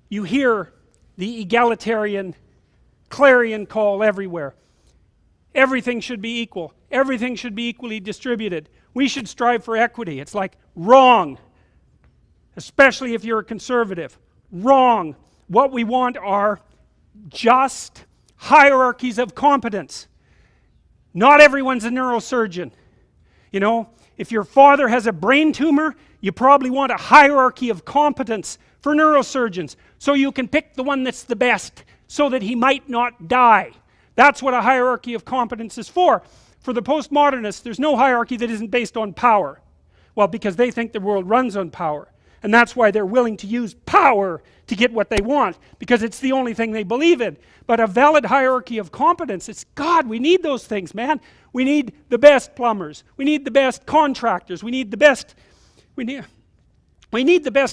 you hear the egalitarian clarion call everywhere. Everything should be equal. Everything should be equally distributed. We should strive for equity. It's like, wrong. Especially if you're a conservative. Wrong. What we want are just hierarchies of competence. Not everyone's a neurosurgeon. You know, if your father has a brain tumor, you probably want a hierarchy of competence for neurosurgeons, so you can pick the one that's the best, so that he might not die. That's what a hierarchy of competence is for. For the postmodernists, there's no hierarchy that isn't based on power. Well, because they think the world runs on power. And that's why they're willing to use power to get what they want, because it's the only thing they believe in. But a valid hierarchy of competence, it's God, we need those things, man. We need the best plumbers. We need the best contractors. We need the best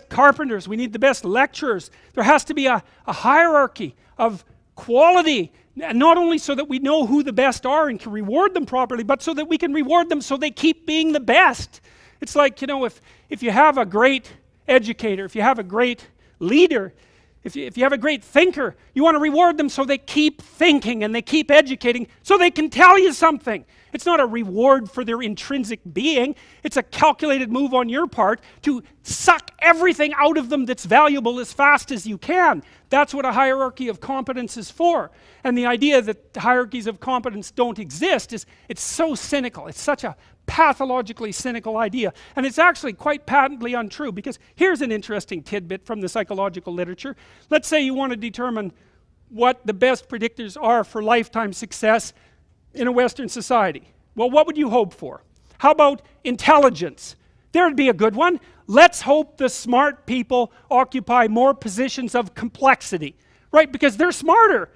carpenters. We need the best lecturers. There has to be a hierarchy of quality, not only so that we know who the best are and can reward them properly, but so that we can reward them so they keep being the best. It's like, you know, if you have a great educator, if you have a great leader, if you have a great thinker, you want to reward them so they keep thinking and they keep educating so they can tell you something. It's not a reward for their intrinsic being. It's a calculated move on your part to suck everything out of them that's valuable as fast as you can. That's what a hierarchy of competence is for. And the idea that hierarchies of competence don't exist it's so cynical. It's such a pathologically cynical idea. And it's actually quite patently untrue, because here's an interesting tidbit from the psychological literature. Let's say you want to determine what the best predictors are for lifetime success in a Western society. Well, what would you hope for? How about intelligence? There'd be a good one. Let's hope the smart people occupy more positions of complexity, right? Because they're smarter.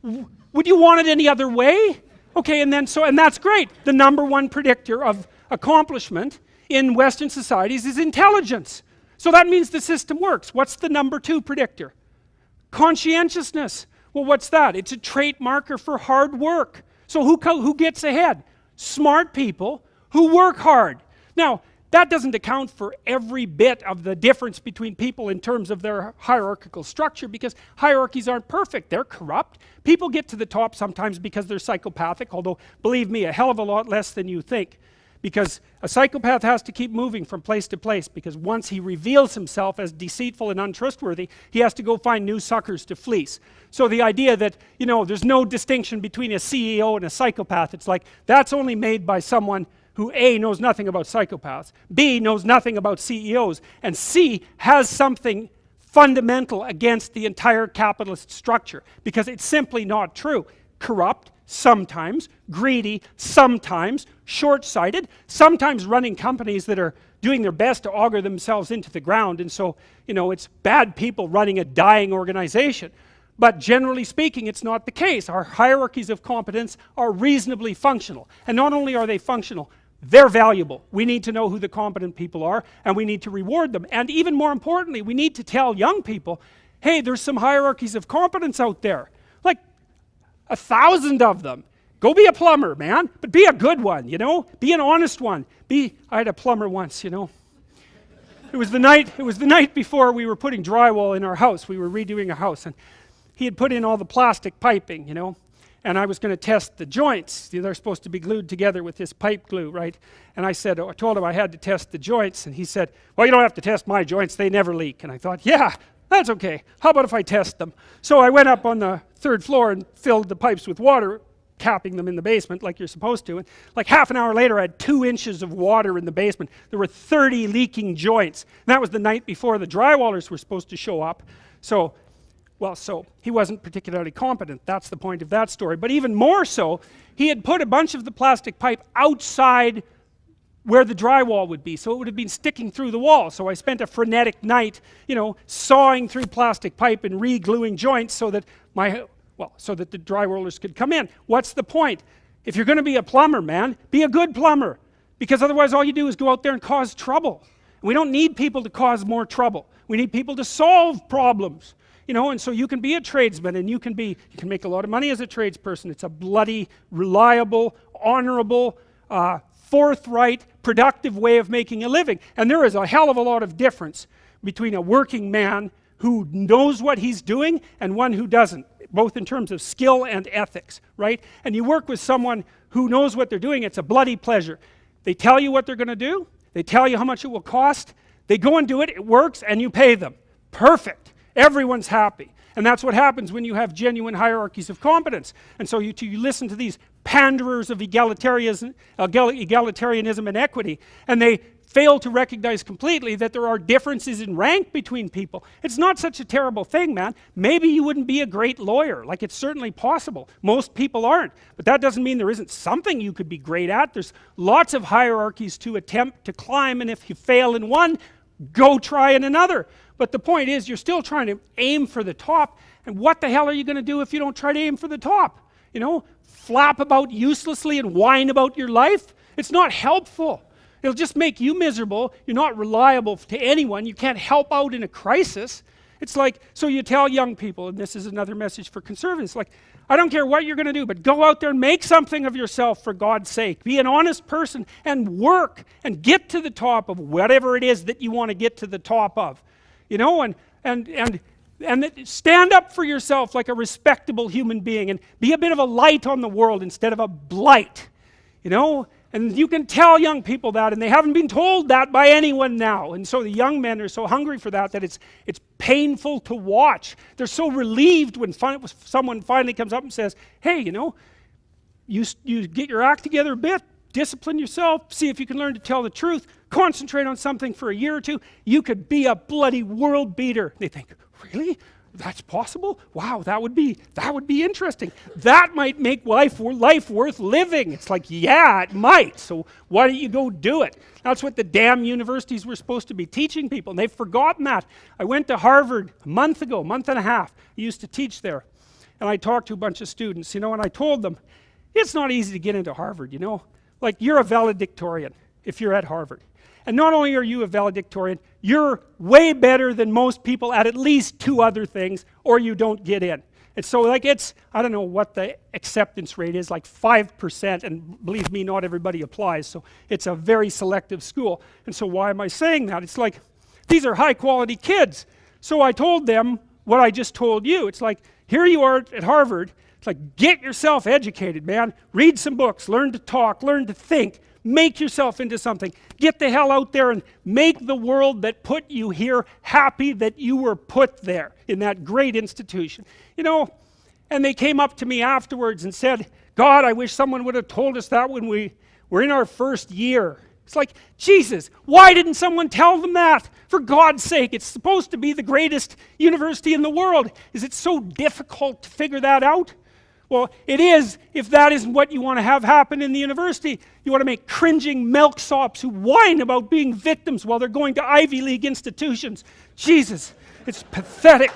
Would you want it any other way? Okay, and that's great. The number one predictor of accomplishment in Western societies is intelligence. So that means the system works. What's the number two predictor? Conscientiousness. Well, what's that? It's a trait marker for hard work. So who gets ahead? Smart people who work hard. Now, that doesn't account for every bit of the difference between people in terms of their hierarchical structure, because hierarchies aren't perfect. They're corrupt. People get to the top sometimes because they're psychopathic, although, believe me, a hell of a lot less than you think. Because a psychopath has to keep moving from place to place, because once he reveals himself as deceitful and untrustworthy, he has to go find new suckers to fleece. So the idea that, you know, there's no distinction between a CEO and a psychopath, it's like, that's only made by someone who A, knows nothing about psychopaths, B, knows nothing about CEOs, and C, has something fundamental against the entire capitalist structure, because it's simply not true. Corrupt, sometimes, greedy, sometimes, short-sighted, sometimes running companies that are doing their best to auger themselves into the ground, and so, you know, it's bad people running a dying organization. But generally speaking, it's not the case. Our hierarchies of competence are reasonably functional, and not only are they functional, they're valuable. We need to know who the competent people are, and we need to reward them. And even more importantly, we need to tell young people, hey, there's some hierarchies of competence out there. Like 1,000 of them. Go be a plumber, man, but be a good one, you know? Be an honest one. I had a plumber once, you know. It was the night before we were putting drywall in our house. We were redoing a house, and he had put in all the plastic piping, you know. And I was going to test the joints. They're supposed to be glued together with this pipe glue, right? And I told him I had to test the joints, and he said, well, you don't have to test my joints, they never leak. And I thought, yeah, that's okay. How about if I test them? So I went up on the 3rd floor and filled the pipes with water, capping them in the basement like you're supposed to. And like half an hour later, I had 2 inches of water in the basement. There were 30 leaking joints. And that was the night before the drywallers were supposed to show up. So he wasn't particularly competent. That's the point of that story. But even more so, he had put a bunch of the plastic pipe outside where the drywall would be, so it would have been sticking through the wall. So I spent a frenetic night, you know, sawing through plastic pipe and re-gluing joints so that the drywallers could come in. What's the point? If you're going to be a plumber, man, be a good plumber, because otherwise all you do is go out there and cause trouble. We don't need people to cause more trouble. We need people to solve problems. You know, and so you can be a tradesman, and you can make a lot of money as a tradesperson. It's a bloody, reliable, honorable, forthright, productive way of making a living. And there is a hell of a lot of difference between a working man who knows what he's doing and one who doesn't, both in terms of skill and ethics, right? And you work with someone who knows what they're doing, it's a bloody pleasure. They tell you what they're going to do, they tell you how much it will cost, they go and do it, it works, and you pay them. Perfect. Everyone's happy. And that's what happens when you have genuine hierarchies of competence. And so you listen to these panderers of egalitarianism and equity, and they fail to recognize completely that there are differences in rank between people. It's not such a terrible thing, man. Maybe you wouldn't be a great lawyer. Like, it's certainly possible. Most people aren't. But that doesn't mean there isn't something you could be great at. There's lots of hierarchies to attempt to climb, and if you fail in one, go try in another. But the point is, you're still trying to aim for the top, and what the hell are you going to do if you don't try to aim for the top? You know, flap about uselessly and whine about your life? It's not helpful. It'll just make you miserable. You're not reliable to anyone. You can't help out in a crisis. It's like, so you tell young people, and this is another message for conservatives, like, I don't care what you're going to do, but go out there and make something of yourself for God's sake. Be an honest person and work and get to the top of whatever it is that you want to get to the top of. You know, and stand up for yourself like a respectable human being and be a bit of a light on the world instead of a blight. You know, and you can tell young people that, and they haven't been told that by anyone now. And so the young men are so hungry for that it's painful to watch. They're so relieved when someone finally comes up and says, hey, you know, you get your act together a bit, discipline yourself, see if you can learn to tell the truth, concentrate on something for a year or two, you could be a bloody world beater. They think, really? That's possible? Wow, that would be interesting. That might make life worth living. It's like, yeah, it might. So why don't you go do it? That's what the damn universities were supposed to be teaching people, and they've forgotten that. I went to Harvard a month and a half. I used to teach there, and I talked to a bunch of students, you know, and I told them, it's not easy to get into Harvard, you know. Like, you're a valedictorian if you're at Harvard. And not only are you a valedictorian, you're way better than most people at least 2 other things, or you don't get in. And so, like, I don't know what the acceptance rate is, like 5%, and believe me, not everybody applies, so it's a very selective school. And so why am I saying that? It's like, these are high quality kids. So I told them what I just told you. It's like, here you are at Harvard. It's like, get yourself educated, man. Read some books, learn to talk, learn to think, make yourself into something. Get the hell out there and make the world that put you here happy that you were put there in that great institution. You know, and they came up to me afterwards and said, God, I wish someone would have told us that when we were in our first year. It's like, Jesus, why didn't someone tell them that? For God's sake, it's supposed to be the greatest university in the world. Is it so difficult to figure that out? Well, it is, if that isn't what you want to have happen in the university. You want to make cringing milksops who whine about being victims while they're going to Ivy League institutions. Jesus, it's pathetic.